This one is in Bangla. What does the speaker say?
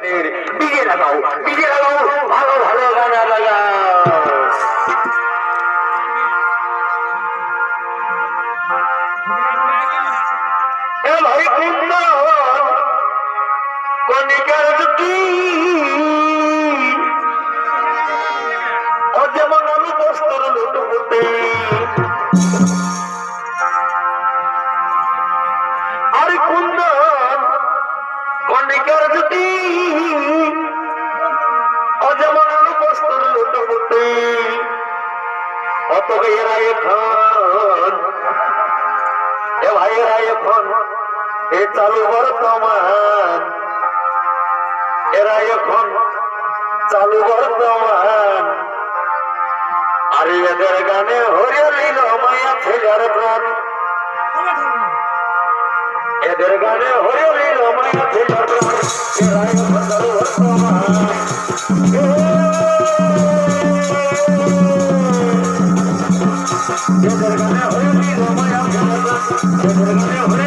গানের ডিজে লাগাও ভালো ভালো গানা লাগাও। এ ভাই কুন্দন কণিকার জ্যোতি ও যেমন আলু বস্তুর লুটপুটি আর কুন্দন কণিকার জ্যোতি ও যেমন আলু বস্তুর লুটপুটি অত এরা এখন এ ভাইয়েরা এখন এ চালু বর্তমান এরা এখন চালু বর্তমান আর এদের গানে হরিয়ালিল মায়া ছেলের প্রাণ এদের গানে হরিয়ালিল মায়া ছেলের প্রাণ এরা এখন চালু বর্তমান এদের গানে হরিয়ালিল মায়া ছেলের প্রাণ এদের গানে